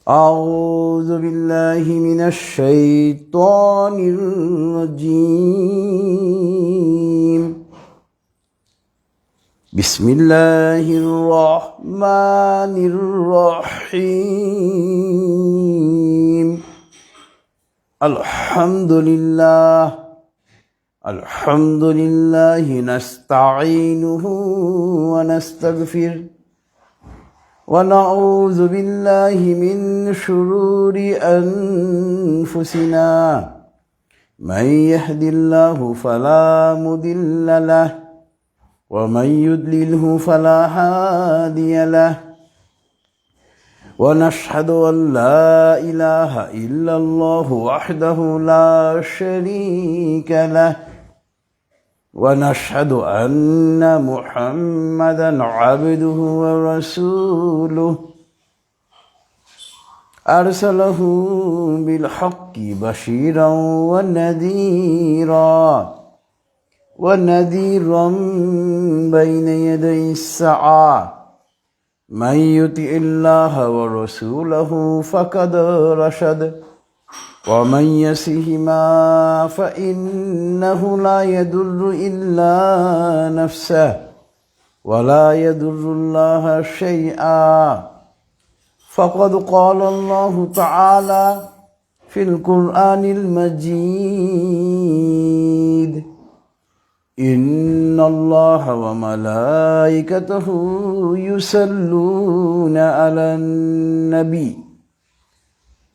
أعوذ بالله من الشيطان الرجيم. بسم الله الرحمن الرحيم. الحمد لله نستعينه ونستغفره ونعوذ بالله من شرور أنفسنا. من يهد الله فلا مضل له ومن يضلله فلا هادي له. ونشهد أن لا إله إلا الله وحده لا شريك له. ونشهد أن محمدا عبده ورسوله أرسله بالحق بشيرا ونذيرا بين يدي الساعة. من يطع الله ورسوله فقد رشد ومن يعصهما فإنه لا يضر إلا نفسه ولا يضر الله شيئا. فقد قال الله تعالى في القرآن المجيد: إن الله وملائكته يصلون على النبي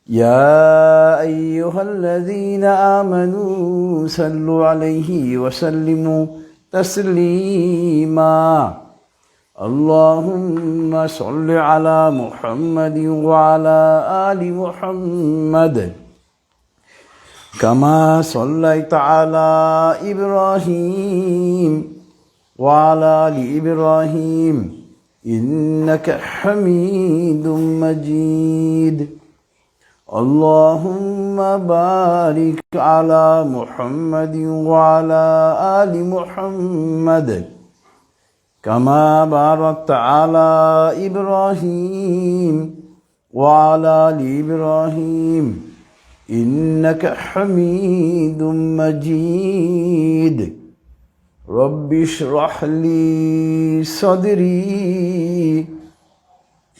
يا أيها الذين آمنوا صلوا عليه وسلموا تسليما. اللهم صل على محمد وعلى آل محمد كما صليت على إبراهيم وعلى آل إبراهيم إنك حميد مجيد. اللهم بارك على محمد وعلى آل محمد كما باركت على إبراهيم وعلى آل إبراهيم إنك حميد مجيد. رب اشرح لي صدري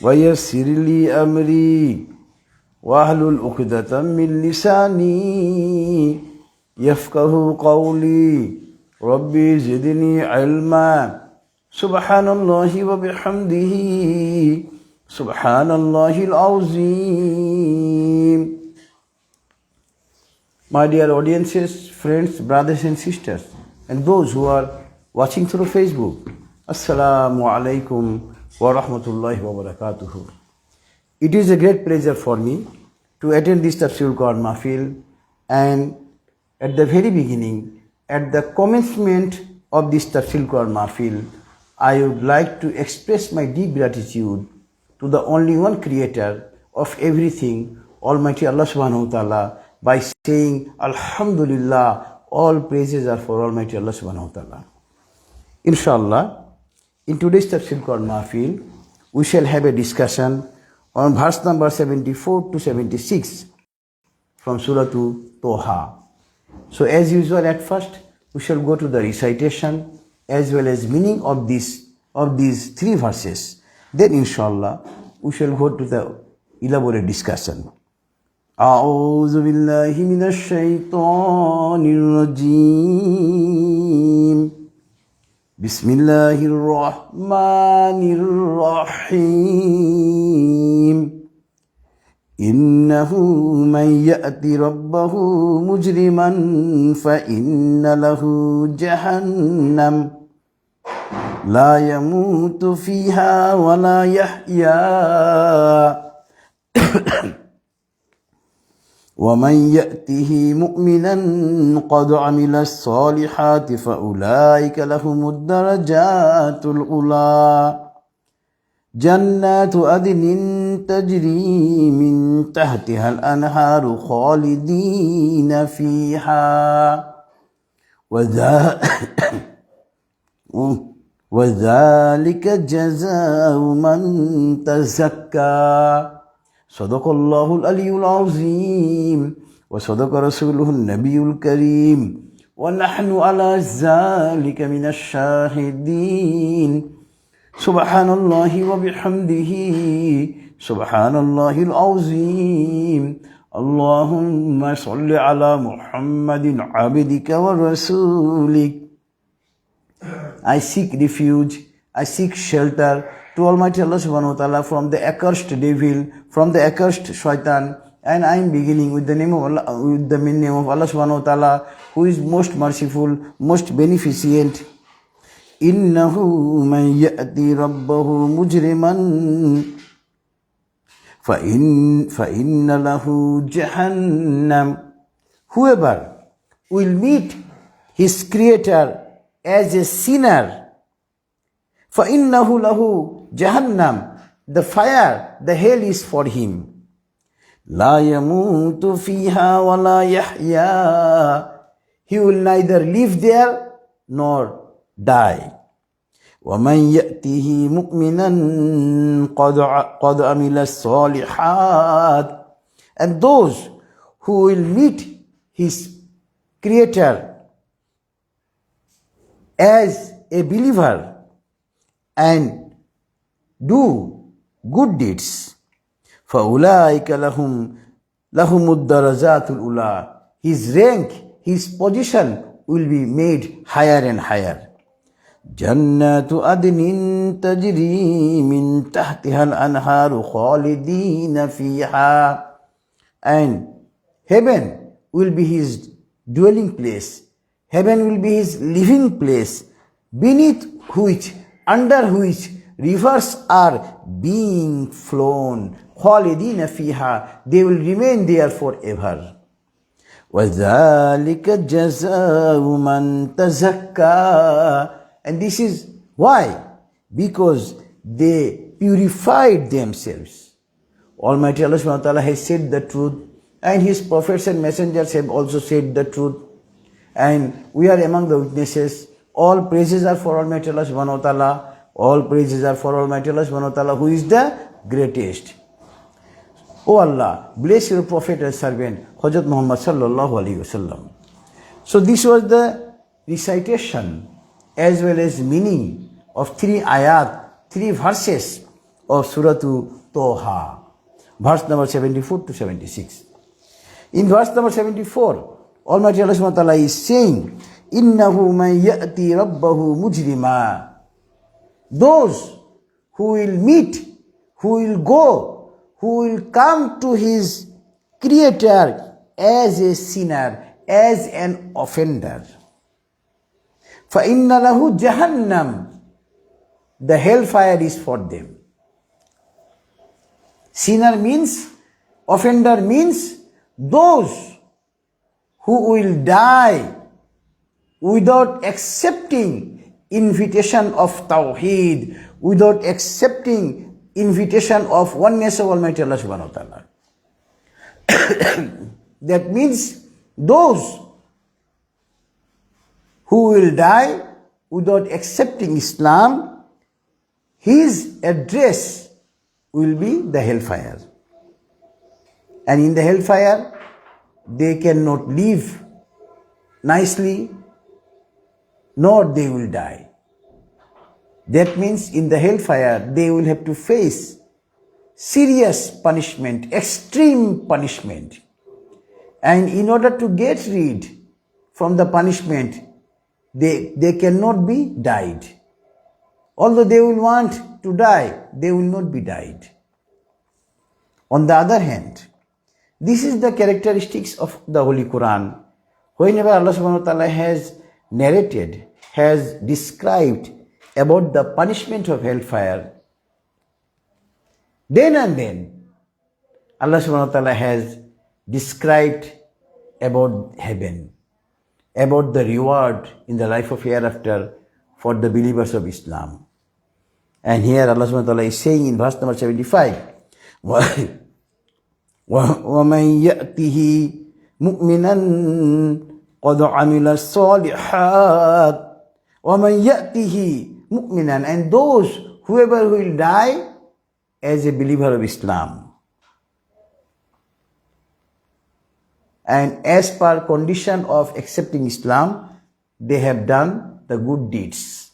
ويسر لي أمري واحلل عقدة من لساني يفقه قولي. ربي زدني علما. سبحان الله وبحمده سبحان الله العظيم. My dear audiences, friends, brothers and sisters, and those who are watching through Facebook, Assalamu alaikum wa rahmatullahi wa barakatuhu. It is a great pleasure for me to attend this Tafsirul Mahfil, and at the very beginning, at the commencement of this Tafsirul Mahfil, I would like to express my deep gratitude to the only one creator of everything, Almighty Allah subhanahu wa ta'ala, by saying Alhamdulillah, all praises are for Almighty Allah subhanahu wa ta'ala. Inshallah, in today's Tafsirul Mahfil, we shall have a discussion on verse number 74 to 76 from Suratu Toha. So as usual, at first we shall go to the recitation as well as meaning of these three verses. Then inshallah we shall go to the elaborate discussion. أعوذ بالله من الشيطان الرجيم. بسم الله الرحمن الرحيم. إنه من يأت ربه مجرما فإن له جهنم لا يموت فيها ولا يحيا ومن يأته مؤمنا قد عمل الصالحات فأولئك لهم الدرجات العلى جنات عدن تجري من تحتها الأنهار خالدين فيها وذلك جزاء من تزكى Sadaqallahul Aliyyul Azim. Wa sadaqa Rasuluhun Nabiyul Kareem. Wa nahnu ala zalika minash shahidin. Subhanallahi wa bihamdihi. Subhanallahil Azim. Allahumma salli ala Muhammadin abdika wa rasulik. I seek refuge, I seek shelter to Almighty Allah subhanahu wa ta'ala from the accursed devil, from the accursed shaitan, and I am beginning with the name of Allah, with the name of Allah subhanahu wa ta'ala, who is most merciful, most beneficent. Innahu man ya'ti rabbahu mujriman fa inna lahu jahannam. Whoever will meet his creator as a sinner, فَإِنَّهُ لَهُ جَهَنَّمْ, the fire, the hell is for him. لَا يَمُوتُ فِيهَا وَلَا يَحْيَا, he will neither live there nor die. وَمَنْ يَأْتِهِ مُؤْمِنًا قَدْ عَمِلَ الصَّالِحَاتِ, and those who will meet his creator as a believer and do good deeds, فَأُولَٰئِكَ لَهُمُ الدَّرَجَاتُ الْأُولَىٰ, his rank, his position will be made higher and higher. جَنَّاتُ عَدْنٍ تَجْرِي مِن تَحْتِهَا الْأَنْهَارُ خَالِدِينَ فِيهَا, and heaven will be his dwelling place. Heaven will be his living place, beneath which, under which rivers are being flown. خَالِدِينَ فِيهَا, they will remain there forever. وَذَلِكَ جَزَاءُ مَنْ تَزَكَّى, and this is why? Because they purified themselves. Almighty Allah subhanahu wa ta'ala has said the truth, and his prophets and messengers have also said the truth. And we are among the witnesses. All praises are for Almighty Allah subhanahu wa ta'ala. All praises are for Almighty Allah subhanahu wa ta'ala, who is the greatest. O Allah, bless your Prophet and servant, Hazrat Muhammad sallallahu alayhi wasallam. So this was the recitation as well as meaning of 3 ayat, 3 verses of Suratu Toha. Verse number 74 to 76. In verse number 74, Almighty Allah subhanahu wa ta'ala is saying, Innahu man ya'ti rabbahu mujrima. Those who will meet, who will go, who will come to his creator as a sinner, as an offender. فَإِنَّ لَهُ جَهَنَّمْ, the hellfire is for them. Sinner means, offender means those who will die without accepting invitation of Tawheed, without accepting invitation of oneness of Almighty Allah subhanahu wa ta'ala. That means those who will die without accepting Islam, his address will be the hellfire. And in the hellfire, they cannot live nicely, nor they will die. That means in the hellfire, they will have to face serious punishment, extreme punishment. And in order to get rid from the punishment, they cannot be died. Although they will want to die, they will not be died. On the other hand, this is the characteristics of the Holy Qur'an. Whenever Allah subhanahu wa ta'ala has narrated, has described about the punishment of hellfire, then and then Allah subhanahu wa ta'ala has described about heaven, about the reward in the life of hereafter for the believers of Islam. And here Allah subhanahu wa ta'ala is saying in verse number 75, وَمَنْ يَأْتِهِ مُؤْمِنًا قَدْ عَمِلَ الصَّالِحَاتِ وَمَنْ يَأْتِهِ مُؤْمِنًا, and those, whoever will die as a believer of Islam. and as per condition of accepting Islam, they have done the good deeds.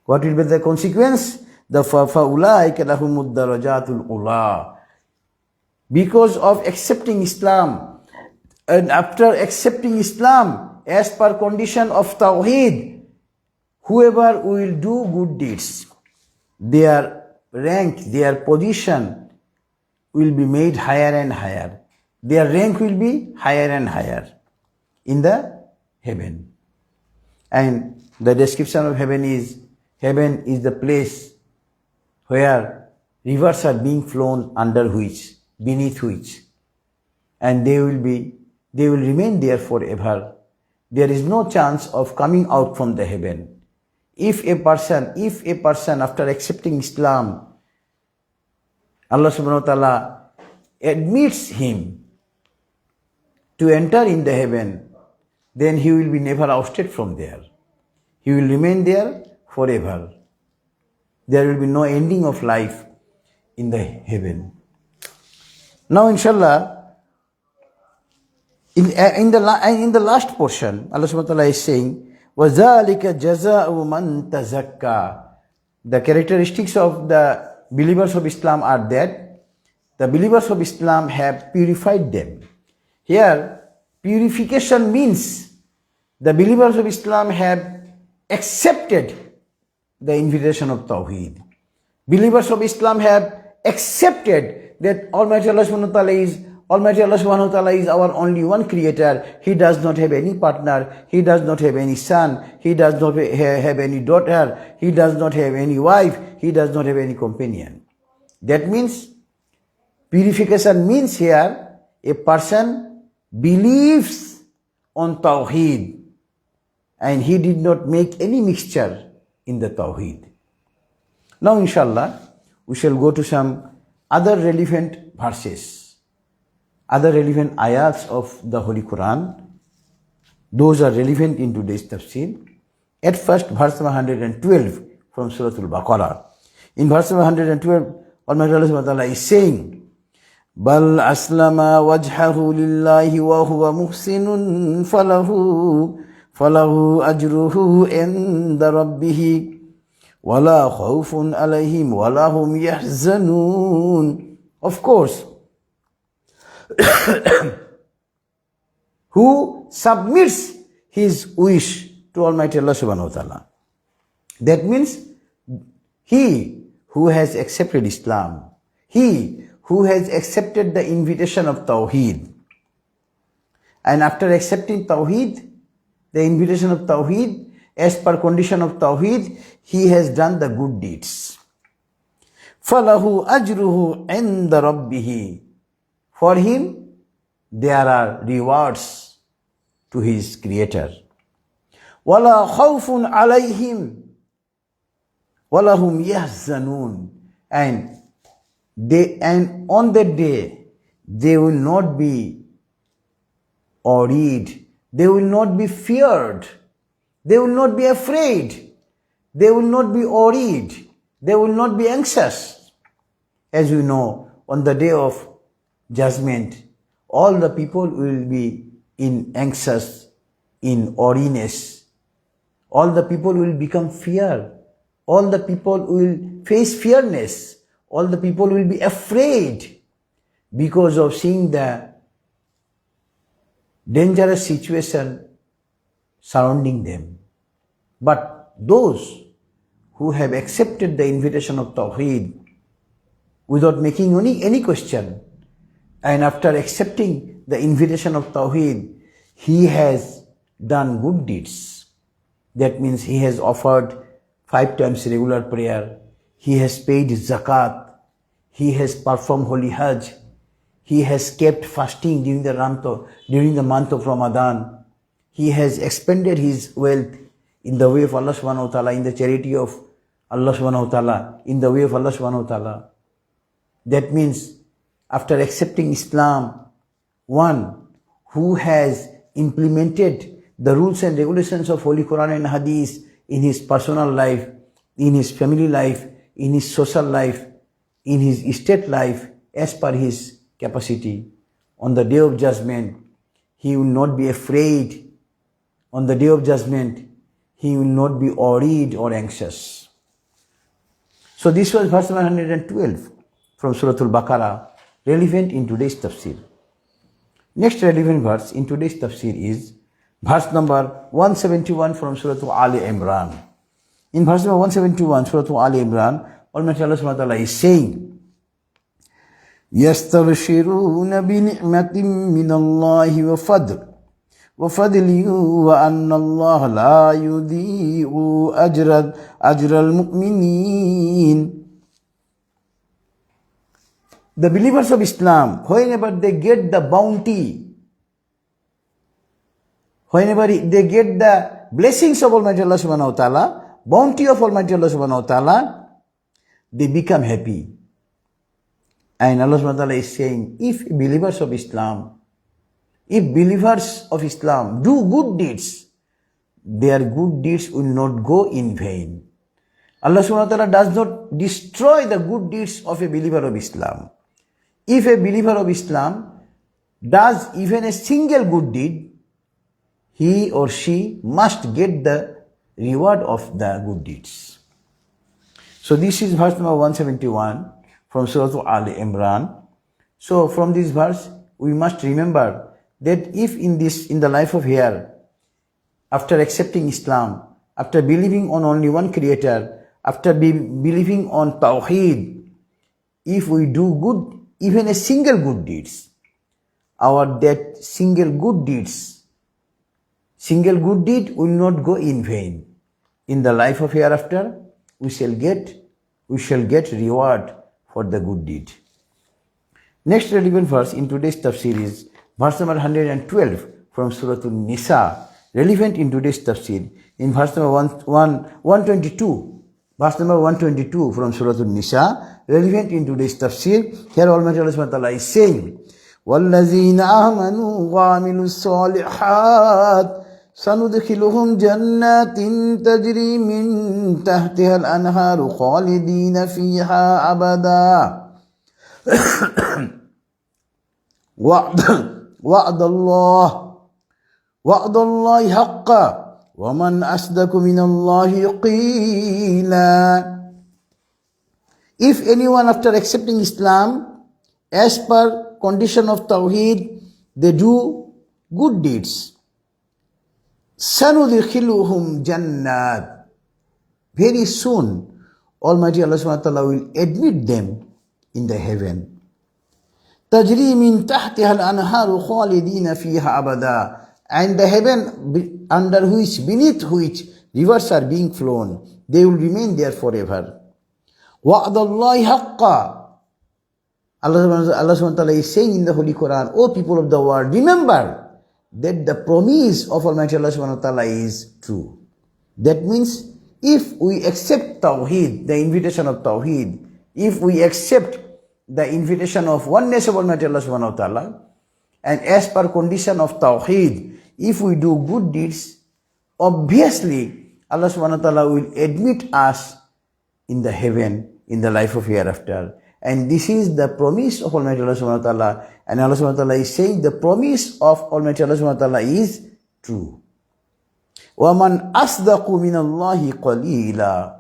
What will be the consequence? The فَأُولَٰئِكَ لَهُمُ الدَّرَجَاتُ الْعُلَىٰ. Because of accepting Islam, and after accepting Islam, as per condition of Tawheed, whoever will do good deeds, their rank, their position will be made higher and higher. Their rank will be higher and higher in the heaven. And the description of heaven is the place where rivers are being flown under which, beneath which, and they will remain there forever. There is no chance of coming out from the heaven. If a person after accepting Islam, Allah subhanahu wa ta'ala admits him to enter in the heaven, then he will be never ousted from there. He will remain there forever. There will be no ending of life in the heaven. Now, inshallah, in the last portion, Allah subhanahu wa ta'ala is saying, وَذَلِكَ جَزَاءُ مَنْ تَزَكَّى. The characteristics of the believers of Islam are that the believers of Islam have purified them. Here, purification means the believers of Islam have accepted the invitation of Tawheed. Believers of Islam have accepted that Almighty Allah subhanahu wa ta'ala is our only one creator. He does not have any partner. He does not have any son. He does not have any daughter. He does not have any wife. He does not have any companion. That means, purification means here, a person believes on Tawheed and he did not make any mixture in the Tawheed. Now, inshallah, we shall go to some other relevant verses, other relevant ayats of the Holy Qur'an. Those are relevant in today's tafsir. At first, verse 112 from Suratu Baqarah. In verse 112, Almighty Allah subhanahu wa ta'ala is saying, بَلْ أَسْلَمَ وَجْهَهُ لِلَّهِ وَهُوَ مُحْسِنٌ فَلَهُ أَجْرُهُ عِنْدَ رَبِّهِ وَلَا خَوْفٌ عَلَيْهِمْ وَلَا هُمْ يَحْزَنُونَ. Of course, who submits his wish to Almighty Allah subhanahu wa ta'ala. That means he who has accepted Islam, he who has accepted the invitation of Tawheed, and after accepting Tawheed, the invitation of Tawheed, as per condition of Tawheed, he has done the good deeds. فَلَهُ أَجْرُهُ عِنْدَ رَبِّهِ. For him, there are rewards to his Creator. وَلَا خَوْفٌ عَلَيْهِمْ وَلَا هُمْ يَحْزَنُونَ. And on that day, they will not be worried, they will not be feared, they will not be afraid, they will not be worried, they will not be anxious. As we know, on the day of judgment, all the people will be in anxious, in worriness. All the people will become fear. All the people will face fearness. All the people will be afraid because of seeing the dangerous situation surrounding them. But those who have accepted the invitation of Tawheed without making any question, and after accepting the invitation of Tawheed, he has done good deeds. That means he has offered 5 times regular prayer, he has paid zakat, he has performed holy hajj, he has kept fasting during the month of Ramadan, he has expended his wealth in the way of Allah subhanahu wa ta'ala, in the charity of Allah subhanahu wa ta'ala, in the way of Allah subhanahu wa ta'ala. That means after accepting Islam, one who has implemented the rules and regulations of Holy Qur'an and Hadith in his personal life, in his family life, in his social life, in his state life, as per his capacity. On the day of judgment, he will not be afraid. On the day of judgment, he will not be worried or anxious. So this was verse number 112 from Suratu Baqarah, relevant in today's tafsir. Next relevant verse in today's tafsir is verse number 171 from Suratu Ali Imran. In verse number 171, Suratu Ali Imran, Almighty Allah subhanahu wa ta'ala is saying, يَسْتَبْشِرُونَ بِنِعْمَةٍ مِّنَ اللَّهِ وَفَضْلٍ وَأَنَّ اللَّهَ لَا يُضِيعُ أَجْرَ الْمُؤْمِنِينَ. The believers of Islam, whenever they get the bounty, whenever they get the blessings of Almighty Allah subhanahu wa ta'ala, bounty of Almighty Allah subhanahu wa ta'ala, they become happy. And Allah subhanahu wa ta'ala is saying, if believers of Islam do good deeds, their good deeds will not go in vain. Allah subhanahu wa ta'ala does not destroy the good deeds of a believer of Islam. If a believer of Islam does even a single good deed, he or she must get the reward of the good deeds. So this is verse number 171 from Suratu Ali Imran. So from this verse, we must remember that if in the life of here, after accepting Islam, after believing on only one Creator, after believing on Tawheed, if we do good, even a single good deeds, that single good deed will not go in vain. In the life of hereafter, we shall get reward for the good deed. Next relevant verse in today's tafsir is verse number 112 from Suratu Nisa, relevant in today's tafsir. In verse number 122, verse number 122 from Suratu Nisa, relevant in today's tafsir. Here Almighty Allah subhanahu wa ta'ala is saying, وَالَّذِينَ آمَنُوا وَعَمِلُوا الصَّالِحَاتِ سندخلهم جنات تجري من تحتها الأنهار خالدين فيها أبدا وعد الله حقا ومن أصدق من الله قيلا. If anyone after accepting Islam as per condition of Tawheed, they do good deeds, sanudkhiluhum jannat, very soon Almighty Allah subhanahu wa ta'ala will admit them in the heaven. Tajri min tahtiha al-anharu khalidina fiha abada, and the heaven under which, beneath which rivers are being flown, they will remain there forever. Wa'adallahi haqqa. Allah subhanahu wa ta'ala is saying in the Holy Qur'an, O people of the world, remember that the promise of Almighty Allah subhanahu wa ta'ala is true. That means if we accept Tawheed, the invitation of Tawheed, if we accept the invitation of oneness of Almighty Allah subhanahu wa ta'ala, and as per condition of Tawheed, if we do good deeds, obviously Allah subhanahu wa ta'ala will admit us in the heaven, in the life of hereafter. And this is the promise of Almighty Allah subhanahu wa ta'ala. And Allah subhanahu wa ta'ala is saying the promise of Almighty Allah subhanahu wa ta'ala is true. وَمَنْ أَصْدَقُ مِنَ اللَّهِ قَلِيلًا.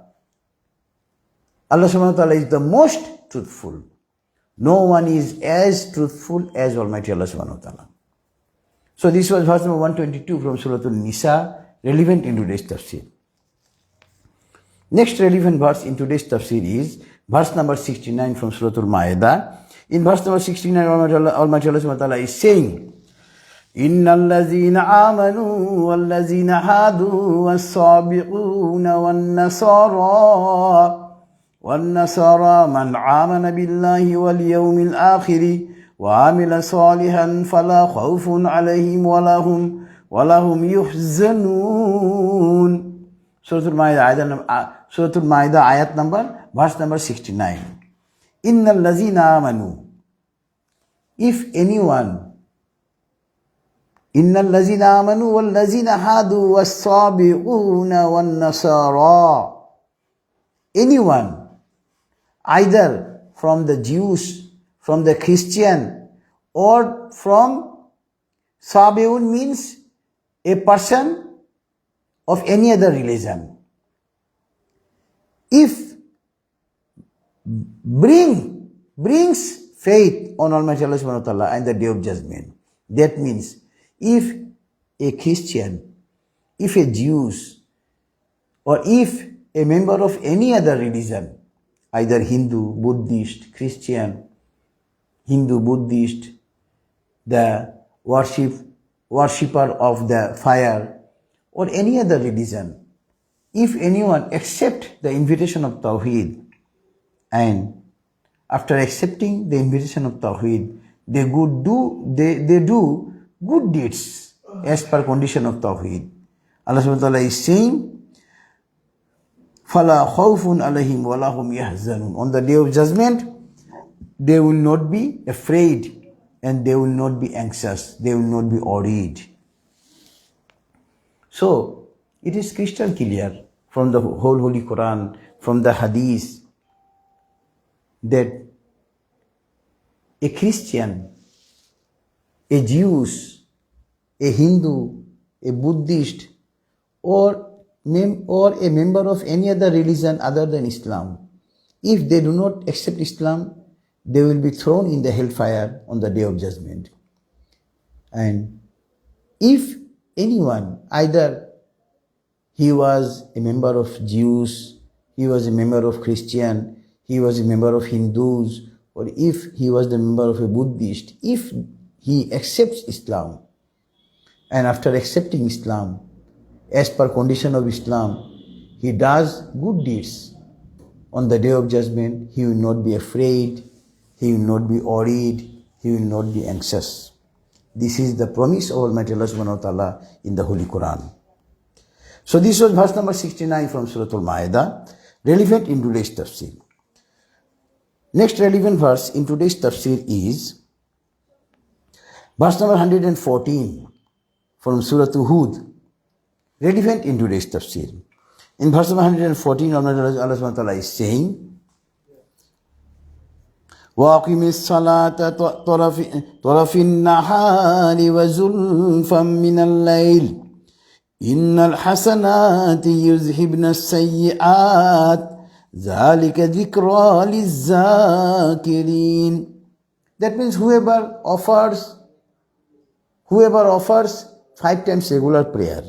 Allah subhanahu wa ta'ala is the most truthful. No one is as truthful as Almighty Allah subhanahu wa ta'ala. So this was verse number 122 from Suratu Nisa, relevant in today's tafsir. Next relevant verse in today's tafsir is verse number 69 from Suratul Ma'idah. In verse number 69, Almighty Allah subhanahu wa ta'ala is saying, إِنَّ الَّذِينَ آمَنُوا وَالَّذِينَ هَادُوا وَالصَّابِئُونَ وَالنَّصَارَى مَنْ آمَنَ بِاللَّهِ وَالْيَوْمِ الْآخِرِ وَعَمِلَ صَالِحًا فَلَا خَوْفٌ عَلَيْهِمْ وَلَا هُمْ يُحْزَنُونَ. Suratul Ma'idah, ayat number, verse number 69. Innal lazina amanu. If anyone, innal lazina amanu wal lazina hadu was sabi'una wan nasara. Anyone, either from the Jews, from the Christian, or from Sabiun means a person of any other religion. If brings faith on Almighty Allah subhanahu wa ta'ala and the day of judgment, that means if a Christian, if a Jew, or if a member of any other religion, either Hindu, Buddhist, Christian, Hindu, Buddhist, the worshipper of the fire, or any other religion, if anyone accept the invitation of Tawheed, and after accepting the invitation of Tawheed, they do good deeds as per condition of Tawheed. Allah subhanahu wa ta'ala is saying, فَلَا خَوْفٌ عَلَيْهِمْ وَلَا هُمْ يَحْزَنُونَ. On the day of judgment, they will not be afraid and they will not be anxious. They will not be worried. So, it is crystal clear from the whole Holy Qur'an, from the Hadith, that a Christian, a Jew, a Hindu, a Buddhist, or a member of any other religion other than Islam, if they do not accept Islam, they will be thrown in the hellfire on the day of judgment. And if anyone, either he was a member of Jews, he was a member of Christian, he was a member of Hindus, or if he was the member of a Buddhist, if he accepts Islam, and after accepting Islam, as per condition of Islam, he does good deeds, on the day of judgment, he will not be afraid, he will not be worried, he will not be anxious. This is the promise of Almighty Allah subhanahu wa ta'ala in the Holy Quran. So this was verse number 69 from Suratu Ma'idah, relevant in today's tafsir. Next relevant verse in today's tafsir is verse number 114 from Suratu Hud, relevant in today's tafsir. In verse number 114, Allah subhanahu wa ta'ala is saying, وَأَقِمِ الصَّلَاةَ طَرَفِ النَّهَارِ وَزُلْفًا مِّنَ اللَّيْلِ إِنَّ الْحَسَنَاتِ يُذْهِبْنَ السَّيِّئَاتِ ذَلِكَ ذِكْرَى لِلذَّاكِرِينَ. That means whoever offers 5 times regular prayer,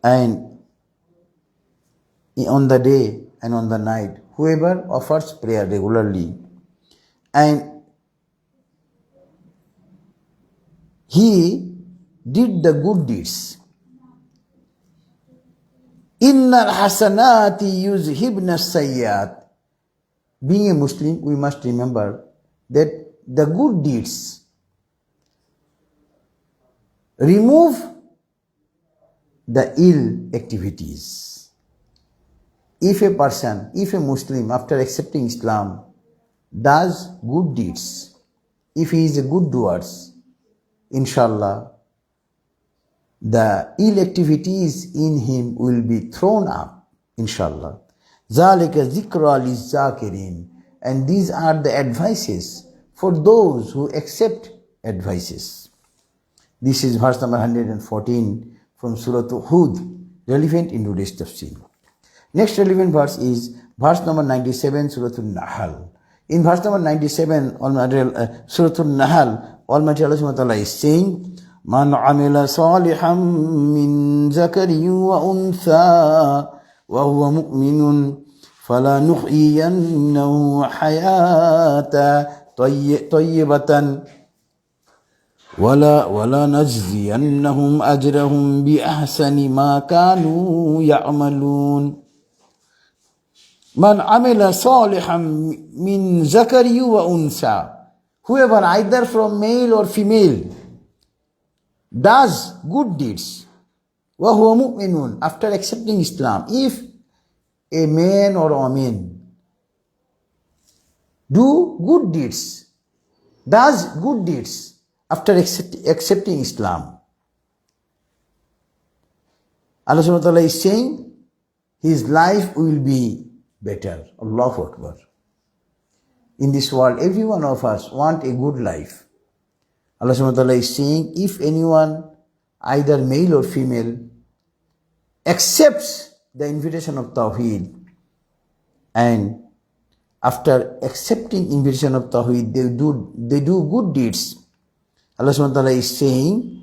and on the day and on the night, whoever offers prayer regularly, and he did the good deeds, Innal hasanati yuzhibna sayyat. Being a Muslim, we must remember that the good deeds remove the ill activities. If a Muslim, after accepting Islam, does good deeds, if he is a good doer, inshallah, the ill activities in him will be thrown up, inshallah. Zalika zikra lizakirin. And these are the advices for those who accept advices. This is verse number 114 from Suratu Hud, relevant in today's tafsir. Next relevant verse is verse number 97, Suratu Nahl. In verse number 97, Suratu Nahl, Almighty Allah subhanahu wa ta'ala is saying, Man amila salihan min zakari wa untha wa huwa mu'minun fala nuhyiyannahu hayata tayyibatan wala najziyannahum ajrahum bi ahsani ma kanu ya'malun. Man amila salihan min zakari wa untha. Whoever, either from male or female, does good deeds, wa huwa mu'minun, after accepting Islam. If a man or a woman do good deeds, does good deeds after accepting Islam, Allah subhanahu wa ta'ala is saying his life will be better. Allahu Akbar. In this world, every one of us want a good life. Allah subhanahu wa ta'ala is saying, if anyone, either male or female, accepts the invitation of Tawheed, and after accepting invitation of Tawheed, they do good deeds, Allah subhanahu wa ta'ala is saying,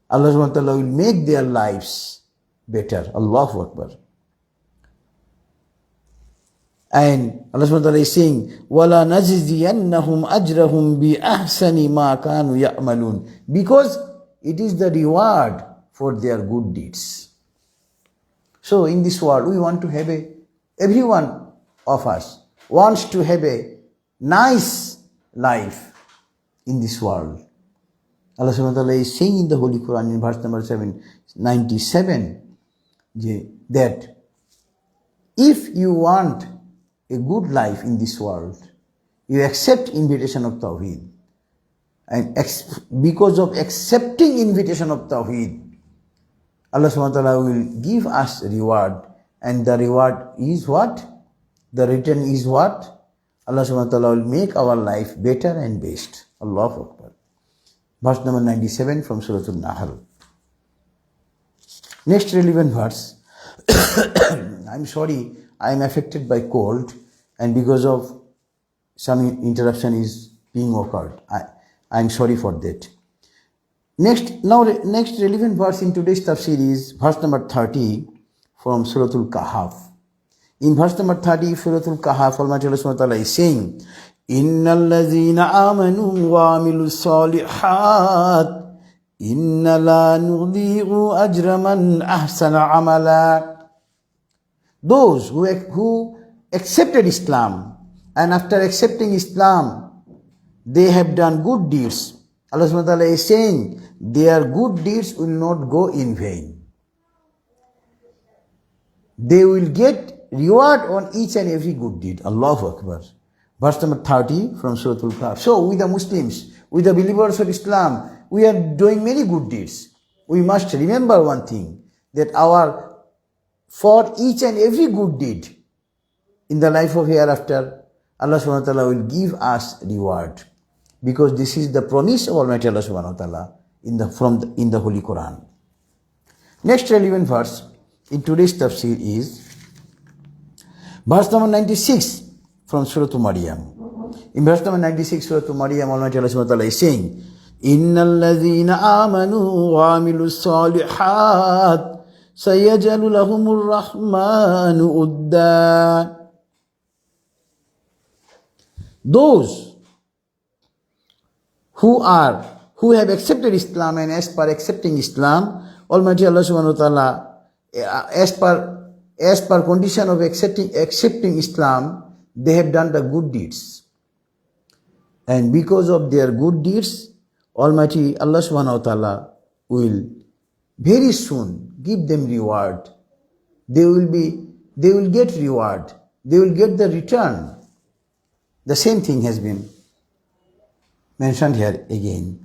Allah subhanahu wa ta'ala will make their lives better. Allahu Akbar. And Allah subhanahu wa ta'ala is saying, وَلَا نَجْزِيَنَّهُمْ أَجْرَهُمْ بِأَحْسَنِ مَا كَانُوا يَعْمَلُونَ, because it is the reward for their good deeds. So in this world, we want to have everyone of us wants to have a nice life in this world. Allah subhanahu wa ta'ala is saying in the Holy Qur'an in verse number 97 that if you want a good life in this world, you accept invitation of Tawheed. And because of accepting invitation of Tawheed, Allah subhanahu wa ta'ala will give us reward. And the reward is what? The return is what? Allah subhanahu wa ta'ala will make our life better and best. Allahu Akbar. Verse number 97 from Suratu Nahl. Next relevant verse. I'm sorry, I'm affected by cold, and because of some interruption is being occurred. I'm sorry for that. Next relevant verse in today's tafsir is verse number 30 from Suratul Kahf. In verse number 30, Suratul Kahf, Almighty Allah subhanahu wa ta'ala is saying, Innal ladhina amanu wa amilu salihat inna la nudhi'u ajra man ahsana amala. Those who accepted Islam, and after accepting Islam, they have done good deeds. Allah subhanahu wa ta'ala is saying, their good deeds will not go in vain. They will get reward on each and every good deed. Allahu Akbar. Verse number 30 from Suratul Kahf. So we the Muslims, we the believers of Islam, we are doing many good deeds. We must remember one thing, that for each and every good deed in the life of hereafter, Allah subhanahu wa ta'ala will give us reward. Because this is the promise of Almighty Allah subhanahu wa ta'ala in the Holy Qur'an. Next relevant verse in today's tafsir is verse number 96 from Suratu Maryam. In verse number 96, Suratu Maryam, Almighty Allah subhanahu wa ta'ala is saying, Innal ladhina amanu wa amilu salihat sayajalu lahumur rahmanu udda. Those who have accepted Islam, and as per accepting Islam, Almighty Allah subhanahu wa ta'ala, as per condition of accepting Islam, they have done the good deeds. And because of their good deeds, Almighty Allah subhanahu wa ta'ala will very soon give them reward. They will get reward. They will get the return. The same thing has been mentioned here again.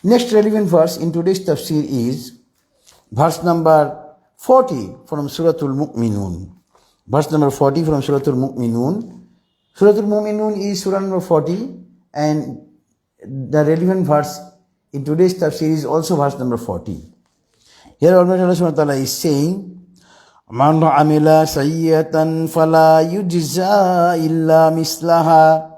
Next relevant verse in today's tafsir is verse number 40 from Suratul Mu'minun. Verse number 40 from Suratul Mu'minun. Suratul Mu'minun is surah number 40, and the relevant verse in today's tafsir is also verse number 40. Here Almighty Allah subhanahu wa ta'ala is saying, Man amila sayyatan fala yujza illa mislaha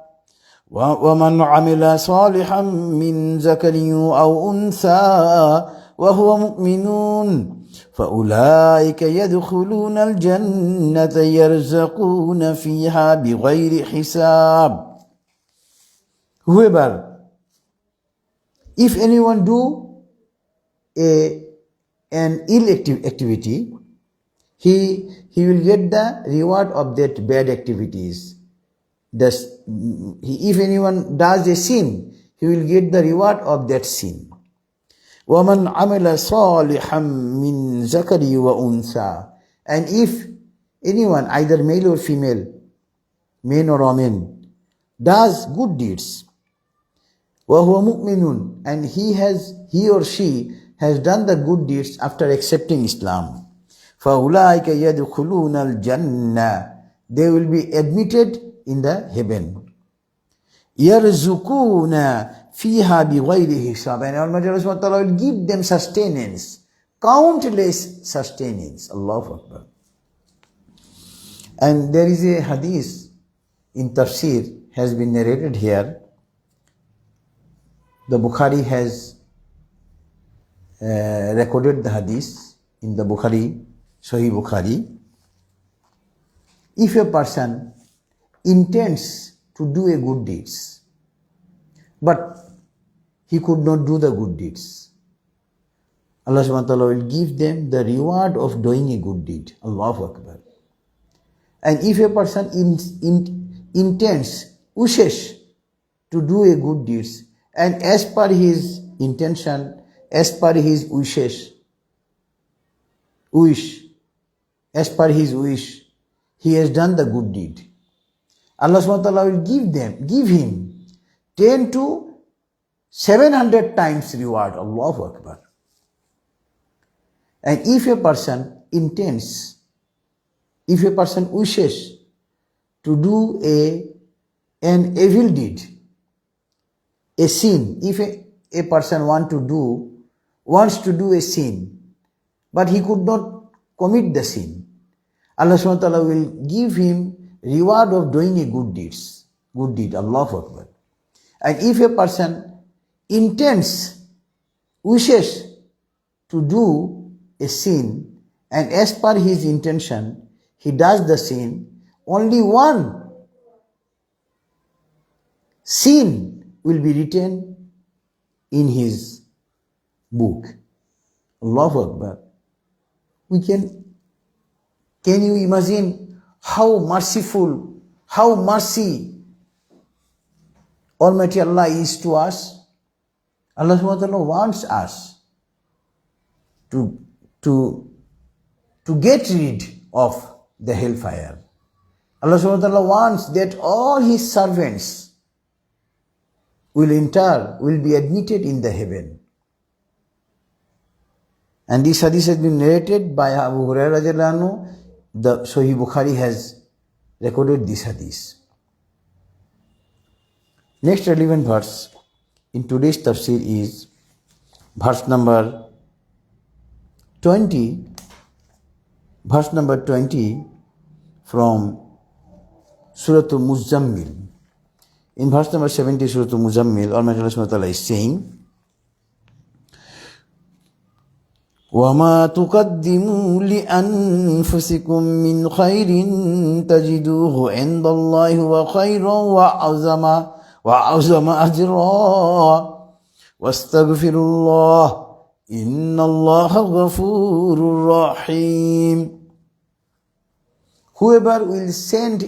wa man amila salihan min zakarin aw untha wa huwa mu'minun فَأُولَٰئِكَ يَدْخُلُونَ الْجَنَّةَ يَرْزَقُونَ فِيهَا بِغَيْرِ حِسَابٍ. Whoever, if anyone do an ill activity, he will get the reward of that bad activities. If anyone does a sin, he will get the reward of that sin. وَمَنْ عَمِلَ صَالِحًا مِّن ذَكَرٍ وَأُنثَى. And if anyone, either male or female, man or woman, does good deeds, وَهُوَ مُؤْمِنٌ, and he or she has done the good deeds after accepting Islam, فَأُولَٰئِكَ يَدْخُلُونَ الْجَنَّةِ, they will be admitted in the heaven. يَرْزُقُونَ fiha bighayri hisab. And Almighty Allah subhanahu wa ta'ala will give them sustenance, countless sustenance. Allahu Akbar. And there is a hadith in Tafsir has been narrated here. The Bukhari has recorded the hadith in the Bukhari, Sahih Bukhari. If a person intends to do a good deeds, but he could not do the good deeds, Allah subhanahu wa ta'ala will give them the reward of doing a good deed. Allahu Akbar. And if a person intends, wishes to do a good deeds, and as per his intention, as per his as per his wish, he has done the good deed, Allah subhanahu wa ta'ala will give him 10 to 700 times reward. Allahu Akbar. And if a person intends, if a person wishes to do an evil deed, a sin, if a person wants to do a sin, but he could not commit the sin, Allah subhanahu wa ta'ala will give him reward of doing a good deed. Allahu Akbar. And if a person wishes to do a sin, and as per his intention, he does the sin, only one sin will be written in his book. Allahu Akbar. Can you imagine how merciful, how mercy Almighty Allah is to us? Allah subhanahu wa ta'ala wants us to get rid of the hellfire. Allah subhanahu wa ta'ala wants that all his servants will be admitted in the heaven. And this hadith has been narrated by Abu Hurairah radiallahu anhu. The Sahih Bukhari has recorded this hadith. Next relevant verse in today's tafsir is verse number 20 from Suratu Muzammil. In verse number 70, Suratu Muzammil, Almighty Allah subhanahu wa ta'ala is saying, وَمَا تُقَدِّمُوا لِأَنفُسِكُم مِّنْ خَيْرٍ تَجِدُوهُ عِندَ اللَّهِ وَخَيْرًا وَأَعْظَمَ أَجْرًا وَاسْتَغْفِرُوا اللَّهَ إِنَّ اللَّهَ غَفُورٌ رَحِيمٌ. Whoever will send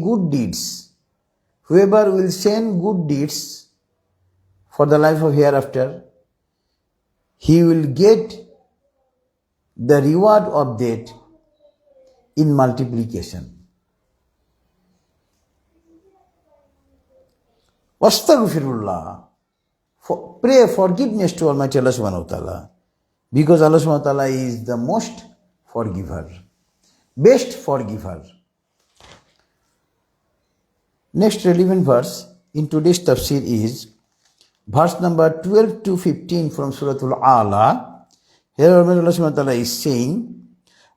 good deeds for the life of hereafter, he will get the reward of that in multiplication. Wastaghfirullah. Pray forgiveness to Almighty Allah subhanahu wa ta'ala, because Allah subhanahu wa ta'ala is the most forgiver, best forgiver. Next relevant verse in today's tafsir is verse number 12 to 15 from Suratul Ala. Here Allah subhanahu wa ta'ala is saying,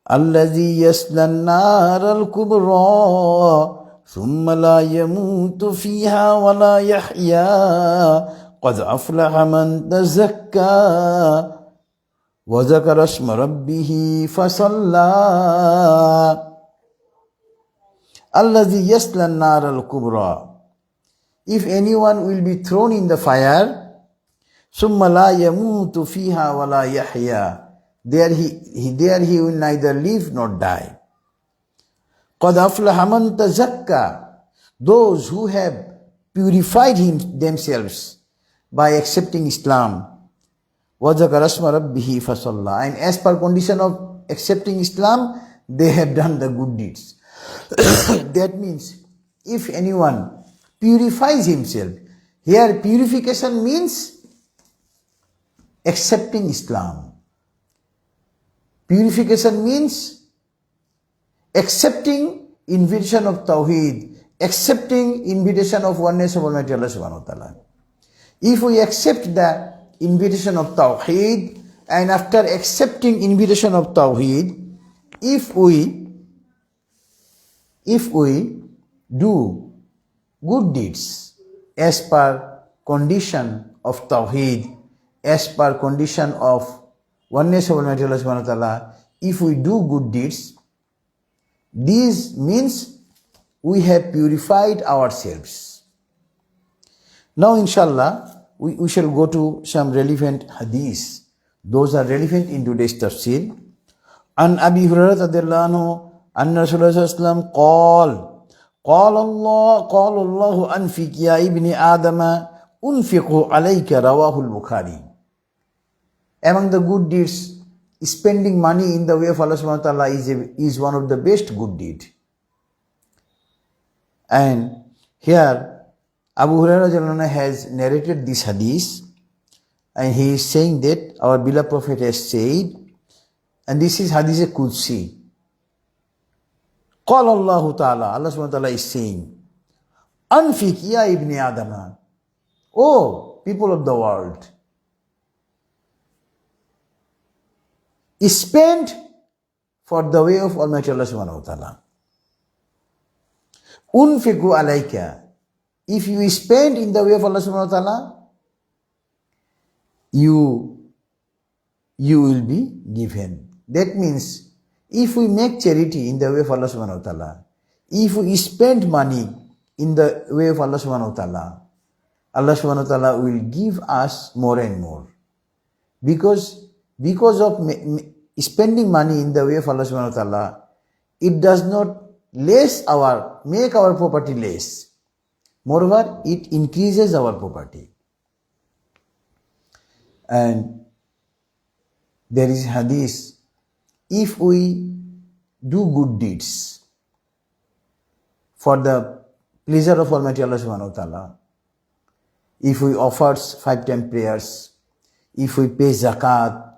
الَّذِي يَصْلَى النَّارَ الْكُبْرَى ثُمَّ لَا يَمُوتُ فِيهَا وَلَا يَحْيَا قَدْ أَفْلَحَ مَنْ تَزَكَّى وَذَكَرَ اسْمَ رَبِّهِ فَصَلَّى. الَّذِي يَصْلَى النَّارَ الْكُبْرَى. If anyone will be thrown in the fire, ثُمَّ لَا يَمُوتُ فِيهَا وَلَا يَحْيَا, there he will neither live nor die. قَدْ أَفْلَحَ مَنْ تَزَكَّى. Those who have purified themselves by accepting Islam. وَذَكَرَ اسْمَ رَبِّهِ فَصَلَّى. And as per condition of accepting Islam, they have done the good deeds. That means, if anyone purifies himself, here purification means accepting Islam. Purification means accepting invitation of Tawheed, accepting invitation of oneness of Almighty Allah subhanahu wa ta'ala. If we accept the invitation of Tawheed, and after accepting invitation of Tawheed, if we do good deeds as per condition of Tawheed, as per condition of oneness of Almighty Allah subhanahu wa ta'ala, if we do good deeds, this means we have purified ourselves. Now inshallah, we shall go to some relevant hadiths. Those are relevant in today's tafsir. An Abi Hurairah radhiyallahu anhu, anna Rasulullah sallallahu alaihi wasallam qala Allahu anfiq ya ibni Adama unfiqu alayka, rawahu al-Bukhari. Among the good deeds, spending money in the way of Allah subhanahu wa ta'ala is one of the best good deed. And here Abu Hurairah has narrated this hadith, and he is saying that our beloved Prophet has said, and this is hadith Qudsi. Qala Allahu ta'ala, Allah subhanahu wa ta'ala is saying, Anfiq ya ibni Adama, oh people of the world, spend for the way of Almighty Allah subhanahu wa ta'ala. Unfiqu alayka, if you spend in the way of Allah subhanahu wa ta'ala, you will be given. That means, if we make charity in the way of Allah subhanahu wa ta'ala, if we spend money in the way of Allah subhanahu wa ta'ala, Allah subhanahu wa ta'ala will give us more and more. Because of spending money in the way of Allah subhanahu wa ta'ala, it does not make our property less. Moreover, it increases our property. And there is hadith, if we do good deeds for the pleasure of Almighty Allah subhanahu wa ta'ala, if we offer 5 times prayers, if we pay zakat,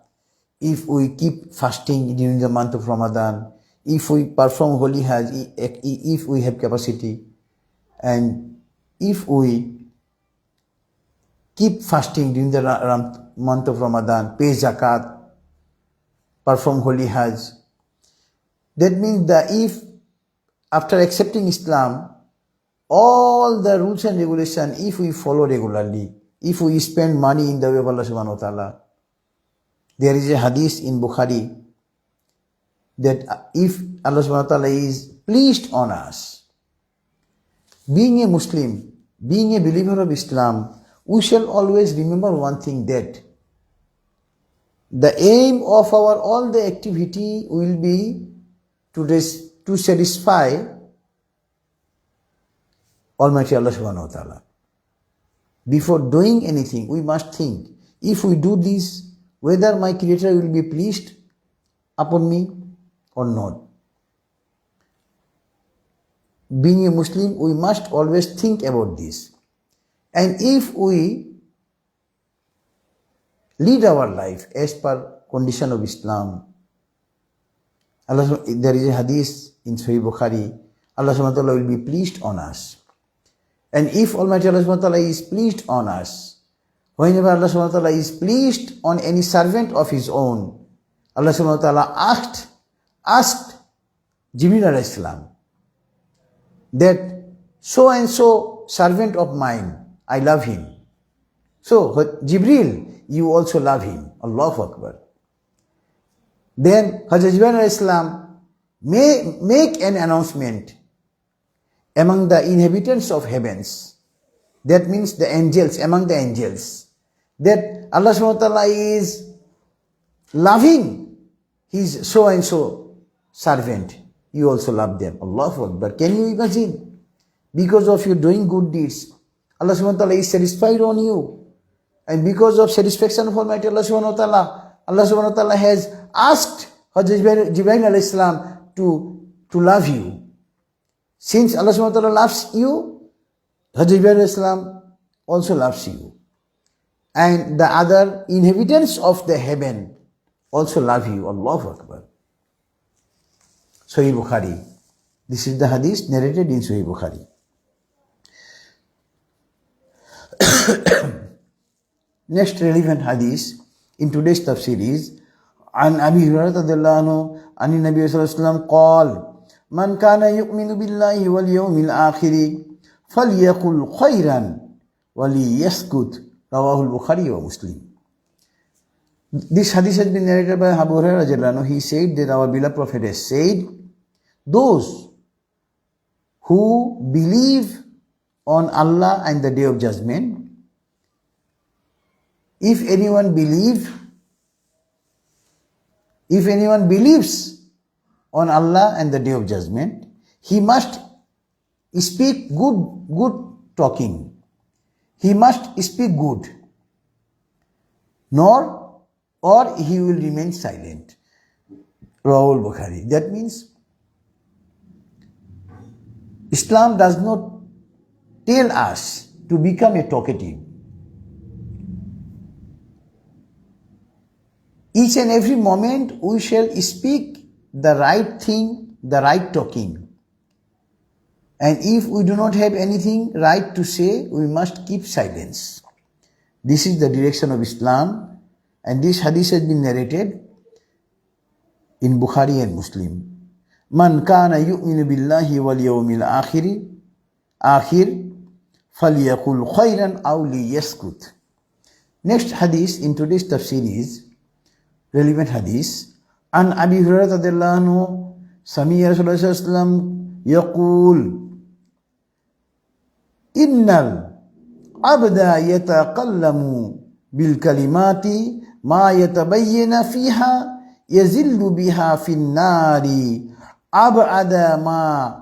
if we keep fasting during the month of Ramadan, if we perform holy hajj, if we have capacity, and if we keep fasting during the month of Ramadan, pay zakat, perform holy hajj, that means that if after accepting Islam, all the rules and regulations, if we follow regularly, if we spend money in the way of Allah subhanahu wa ta'ala, there is a hadith in Bukhari that if Allah subhanahu wa ta'ala is pleased on us, being a Muslim, being a believer of Islam, we shall always remember one thing, that the aim of our all the activity will be to satisfy Almighty Allah subhanahu wa ta'ala. Before doing anything, we must think, if we do this, whether my Creator will be pleased upon me or not. Being a Muslim, we must always think about this. And if we lead our life as per condition of Islam, there is a hadith in Sahih Bukhari, Allah subhanahu wa ta'ala will be pleased on us. And if Almighty Allah subhanahu wa ta'ala is pleased on us, whenever Allah subhanahu wa ta'ala is pleased on any servant of his own, Allah subhanahu wa ta'ala asked Jibril alayhi salam that so and so servant of mine, I love him. So Jibril, you also love him. Allahu Akbar. Then Hazrat Jibril alayhi salam may make an announcement among the inhabitants of heavens, that means the angels, among the angels, that Allah subhanahu wa ta'ala is loving his so and so servant. You also love them. Allahu Akbar. Can you imagine? Because of you doing good deeds, Allah subhanahu wa ta'ala is satisfied on you. And because of satisfaction of Almighty Allah subhanahu wa ta'ala, Allah subhanahu wa ta'ala has asked Hazrat Jibreel alayhi salam to love you. Since Allah subhanahu wa ta'ala loves you, Hazrat Jibreel alayhi salam also loves you. And the other inhabitants of the heaven also love you. Allahu Akbar. Sahih Bukhari. This is the hadith narrated in Sahih Bukhari. Next relevant hadith in today's tafsir is عن أبي هريرة رضي الله عنه عن النبي صلى الله عليه وسلم قال من كان يؤمن بالله واليوم الآخر فليقل خيرا وليسكت رواه البخاري ومسلم. This hadith has been narrated by Abu Hurairah radiallahu anhu. He said that our beloved Prophet has said, those who believe on Allah and the Day of Judgment, if anyone believes on Allah and the Day of Judgment, he must speak good talking. He must speak good, or he will remain silent. Rawal Bukhari. That means Islam does not tell us to become a talkative. Each and every moment we shall speak the right thing, the right talking. And if we do not have anything right to say, we must keep silence. This is the direction of Islam, and this hadith has been narrated in Bukhari and Muslim. Man kana yu'minu billahi wal yawmil akhir falyaqul khayran aw liyaskut. Next hadith in today's tafsir is relevant hadith. An Abi Hurairah radhiyallahu anhu sami'a Rasulullah sallallahu alaihi wasallam yaqul innal abda yataqallamu bil kalimati ma yatabayyana fiha yazillu biha fin nari ab'ada ma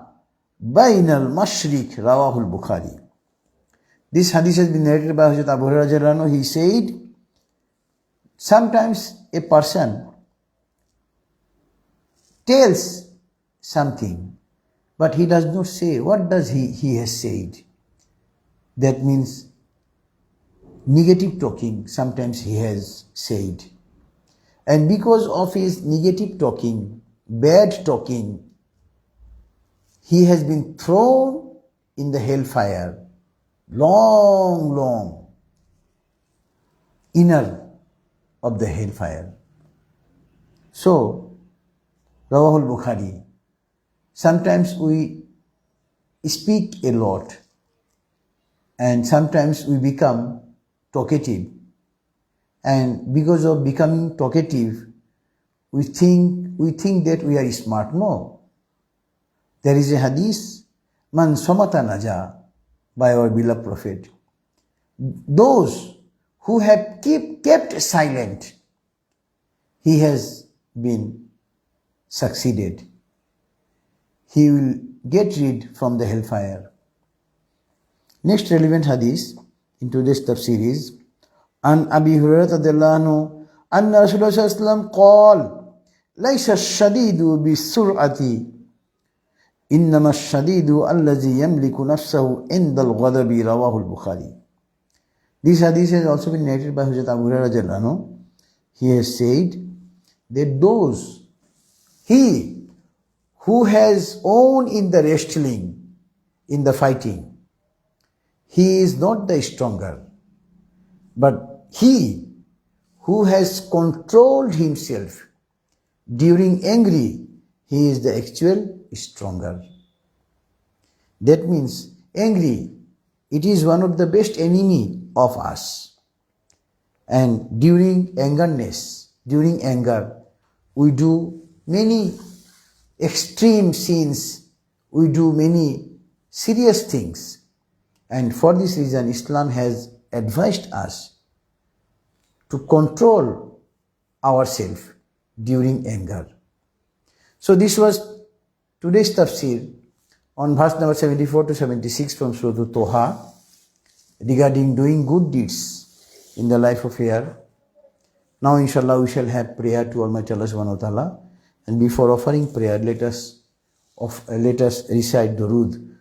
bainal mashriq. Rawahu al-Bukhari. This hadith has been narrated by Hazrat Abu Hurairah radhiyallahu anhu. He said, sometimes a person tells something, but he does not say what does he has said. That means negative talking sometimes he has said. And because of his negative talking, bad talking, he has been thrown in the hellfire, long inner of the hellfire. So, Rawahul Bukhari, sometimes we speak a lot and sometimes we become talkative, and because of becoming talkative, we think that we are smart. No. There is a hadith, Man Samata Naja, by our beloved Prophet. Those who have kept silent, he has been succeeded. He will get rid from the hellfire. Next relevant hadith in today's tafsir is An Abi Hurairah radhiyallahu anhu anna Rasulullah sallallahu alaihi wasallam qala laysa ash-shadidu bis-sur'ati innama ash-shadidu allazi yamliku nafsahu inda al-ghadabi. Rawahu al-Bukhari. This hadith has also been narrated by Hazrat Abu Hurairah radhiyallahu anhu. He has said that he who has owned in the wrestling, in the fighting, he is not the stronger, but he who has controlled himself during angry, he is the actual stronger. That means angry, it is one of the best enemy of us. And during anger, we do many extreme sins, we do many serious things. And for this reason, Islam has advised us to control ourselves during anger. So this was today's tafsir on verse number 74 to 76 from Suratu Toha regarding doing good deeds in the life of year. Now inshallah we shall have prayer to Almighty Allah subhanahu wa ta'ala. And before offering prayer, let us recite Durood.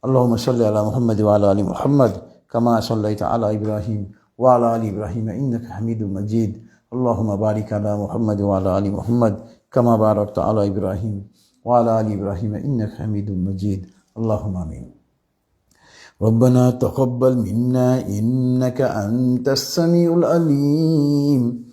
Allahumma salli ala Muhammad wa ala ali Muhammad kama sallaita ala Ibrahim wa ala ali Ibrahim innaka Hamidum Majid. Allahumma barik ala Muhammad wa ala ali Muhammad kama barakta ala Ibrahim wa ala ali Ibrahim innaka Hamidum Majid. Allahumma amin. ربنا تقبل منا إنك أنت السميع العليم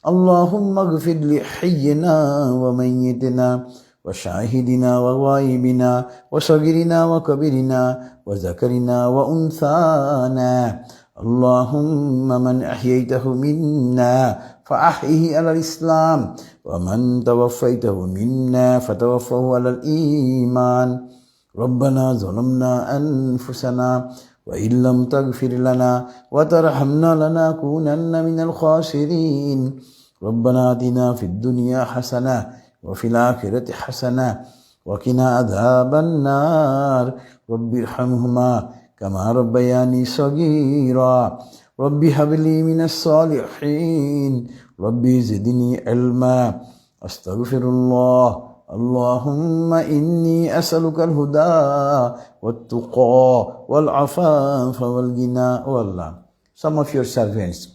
اللهم اغفر لحينا وميتنا وشاهدنا وغائبنا وصغيرنا وكبيرنا وذكرنا وأنثانا اللهم من أحييته منا فأحيه على الإسلام ومن توفيته منا فتوفه على الإيمان ربنا ظلمنا أنفسنا وإن لم تغفر لنا وترحمنا لنكونن من الخاسرين ربنا آتنا في الدنيا حسنة وفي الآخرة حسنة وقنا عذاب النار رب ارحمهما كما ربياني صغيرا رب هب لي من الصالحين رب زدني علما أستغفر الله اللهم إني أسألك الهدى والتقى والعفاف والغنى والله. Some of your servants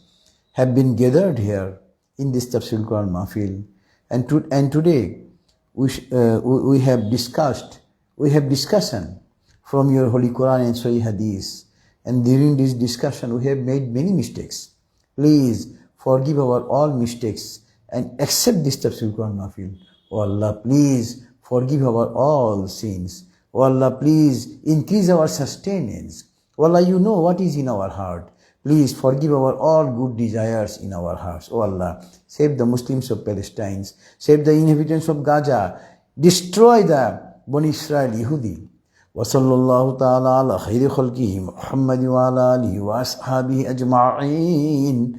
have been gathered here in this Tafsirul Qur'an Mahfil, and today we have discussion from your Holy Quran and Sahih Hadith, and during this discussion we have made many mistakes. Please forgive our all mistakes and accept this Tafsirul Quran Mahfil. Oh Allah, please forgive our all sins. Oh Allah, please increase our sustenance. Oh Allah, you know what is in our heart. Please forgive our all good desires in our hearts. Oh Allah, save the Muslims of Palestine. Save the inhabitants of Gaza. Destroy the Bani Israel Yehudi. وصلى الله تعالى على خير خلقه محمد وعلى آله وأصحابه أجمعين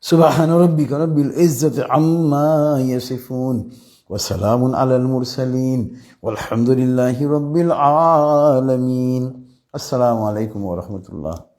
سبحان ربك رب العزة عما يصفون وسلام على المرسلين والحمد لله رب العالمين. السلام عليكم ورحمة الله.